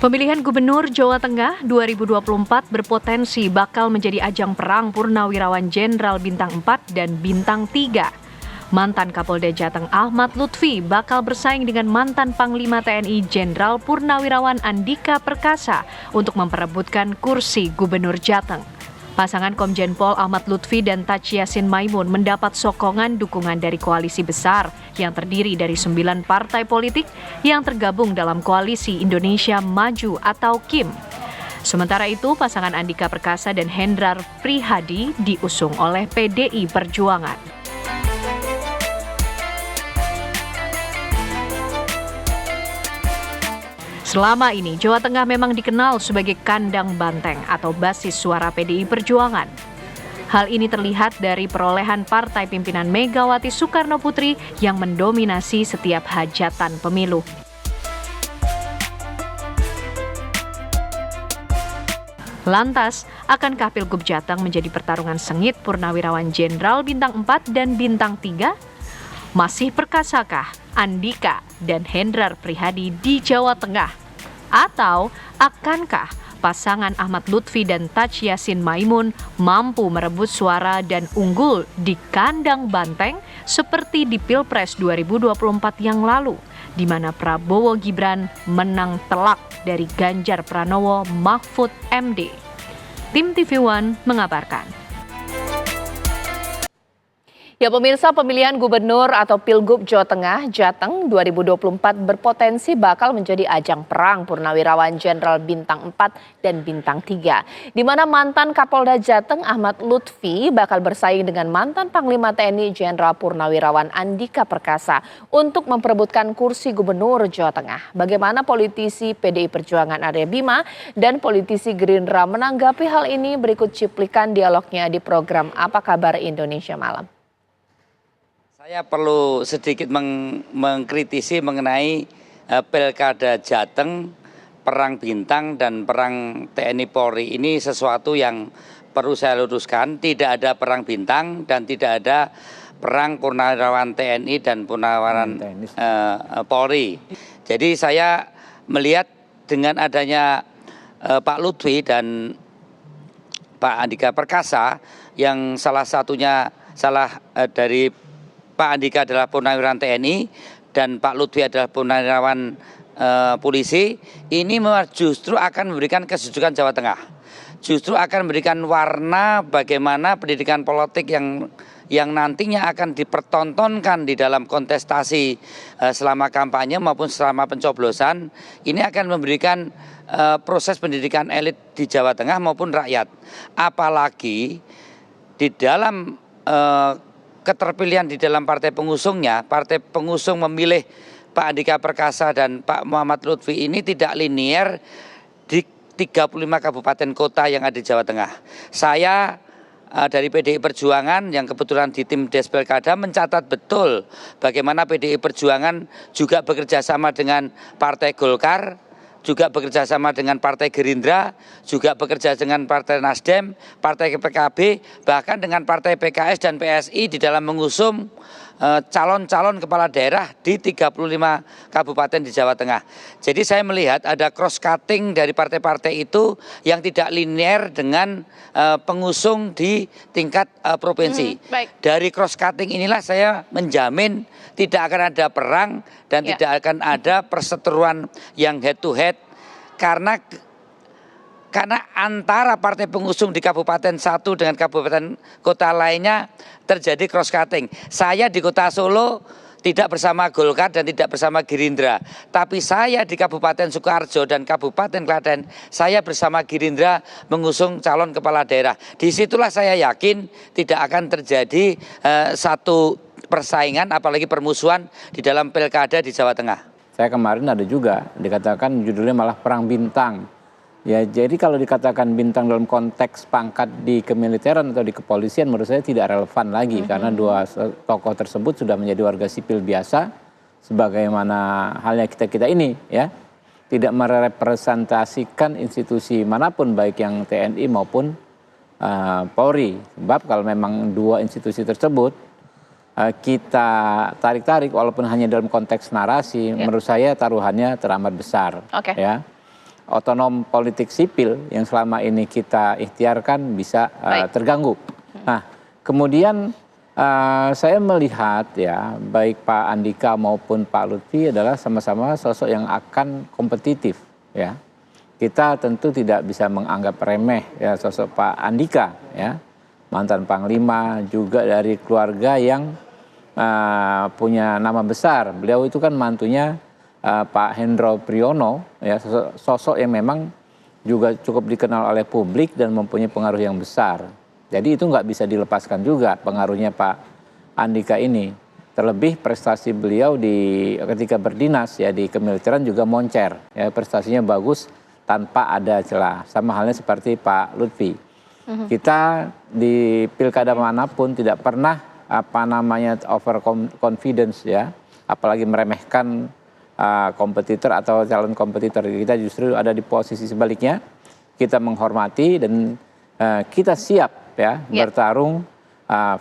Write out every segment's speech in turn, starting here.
Pemilihan Gubernur Jawa Tengah 2024 berpotensi bakal menjadi ajang perang Purnawirawan Jenderal Bintang 4 dan Bintang 3. Mantan Kapolda Jateng Ahmad Lutfi bakal bersaing dengan mantan Panglima TNI Jenderal Purnawirawan Andika Perkasa untuk memperebutkan kursi Gubernur Jateng. Pasangan Komjen Pol Ahmad Lutfi dan Taj Yassin Maimun mendapat sokongan dukungan dari koalisi besar yang terdiri dari 9 partai politik yang tergabung dalam Koalisi Indonesia Maju atau KIM. Sementara itu, pasangan Andika Perkasa dan Hendrar Prihadi diusung oleh PDI Perjuangan. Selama ini, Jawa Tengah memang dikenal sebagai kandang banteng atau basis suara PDI Perjuangan. Hal ini terlihat dari perolehan partai pimpinan Megawati Soekarno Putri yang mendominasi setiap hajatan pemilu. Lantas, akankah Pilgub Jateng menjadi pertarungan sengit Purnawirawan Jenderal Bintang 4 dan Bintang 3? Masih perkasakah Andika dan Hendrar Prihadi di Jawa Tengah? Atau akankah pasangan Ahmad Lutfi dan Taj Yassin Maimun mampu merebut suara dan unggul di kandang banteng seperti di Pilpres 2024 yang lalu, di mana Prabowo Gibran menang telak dari Ganjar Pranowo Mahfud MD? Tim TV One mengabarkan. Ya pemirsa, pemilihan gubernur atau Pilgub Jawa Tengah Jateng 2024 berpotensi bakal menjadi ajang perang Purnawirawan Jenderal Bintang 4 dan Bintang 3. Di mana mantan Kapolda Jateng Ahmad Lutfi bakal bersaing dengan mantan Panglima TNI Jenderal Purnawirawan Andika Perkasa untuk memperebutkan kursi gubernur Jawa Tengah. Bagaimana politisi PDI Perjuangan Arya Bima dan politisi Gerindra menanggapi hal ini? Berikut cuplikan dialognya di program Apa Kabar Indonesia Malam. Saya perlu sedikit mengkritisi mengenai Pilkada Jateng, Perang Bintang dan Perang TNI Polri. Ini sesuatu yang perlu saya luruskan. Tidak ada Perang Bintang dan tidak ada Perang Purnawirawan TNI dan Purnawirawan Polri. Jadi saya melihat dengan adanya Pak Lutfi dan Pak Andika Perkasa yang salah satunya dari Pak Andika adalah Purnawirawan TNI dan Pak Lutfi adalah Purnawirawan polisi, ini justru akan memberikan kesejukan Jawa Tengah. Justru akan memberikan warna bagaimana pendidikan politik yang nantinya akan dipertontonkan di dalam kontestasi selama kampanye maupun selama pencoblosan. Ini akan memberikan proses pendidikan elit di Jawa Tengah maupun rakyat. Apalagi di dalam keterpilihan di dalam partai pengusungnya, partai pengusung memilih Pak Andika Perkasa dan Pak Muhammad Lutfi ini tidak linier di 35 kabupaten kota yang ada di Jawa Tengah. Saya dari PDI Perjuangan yang kebetulan di tim Des Pilkada mencatat betul bagaimana PDI Perjuangan juga bekerja sama dengan Partai Golkar, juga bekerja sama dengan Partai Gerindra, juga bekerja dengan Partai Nasdem, Partai PKB, bahkan dengan Partai PKS dan PSI di dalam mengusung calon-calon kepala daerah di 35 kabupaten di Jawa Tengah. Jadi saya melihat ada cross cutting dari partai-partai itu yang tidak linear dengan pengusung di tingkat provinsi. Dari cross cutting inilah saya menjamin tidak akan ada perang dan tidak akan ada perseteruan yang head to head karena antara partai pengusung di kabupaten satu dengan kabupaten kota lainnya terjadi cross cutting. Saya di kota Solo tidak bersama Golkar dan tidak bersama Gerindra. Tapi saya di Kabupaten Sukoharjo dan Kabupaten Klaten, saya bersama Gerindra mengusung calon kepala daerah. Disitulah saya yakin tidak akan terjadi satu persaingan apalagi permusuhan di dalam pilkada di Jawa Tengah. Saya kemarin ada juga dikatakan judulnya malah Perang Bintang. Ya, jadi kalau dikatakan bintang dalam konteks pangkat di kemiliteran atau di kepolisian menurut saya tidak relevan lagi karena dua tokoh tersebut sudah menjadi warga sipil biasa sebagaimana halnya kita ini ya, tidak merepresentasikan institusi manapun baik yang TNI maupun Polri. Sebab kalau memang dua institusi tersebut kita tarik-tarik walaupun hanya dalam konteks narasi, menurut saya taruhannya teramat besar. Oke. Ya. otonom politik sipil yang selama ini kita ikhtiarkan bisa terganggu. Nah, kemudian saya melihat ya baik Pak Andika maupun Pak Lutfi adalah sama-sama sosok yang akan kompetitif ya. Kita tentu tidak bisa menganggap remeh ya sosok Pak Andika ya, mantan Panglima juga dari keluarga yang punya nama besar. Beliau itu kan mantunya Pak Hendro Priyono ya, sosok yang memang juga cukup dikenal oleh publik dan mempunyai pengaruh yang besar. Jadi itu nggak bisa dilepaskan juga pengaruhnya Pak Andika ini. Terlebih prestasi beliau ketika berdinas ya di kemiliteran juga moncer ya, prestasinya bagus tanpa ada celah. Sama halnya seperti Pak Lutfi. Kita di pilkada manapun tidak pernah over confidence ya, apalagi meremehkan kompetitor atau calon kompetitor. Kita justru ada di posisi sebaliknya, kita menghormati dan kita siap ya bertarung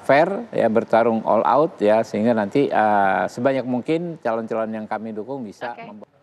fair ya, bertarung all out ya, sehingga nanti sebanyak mungkin calon-calon yang kami dukung bisa membawa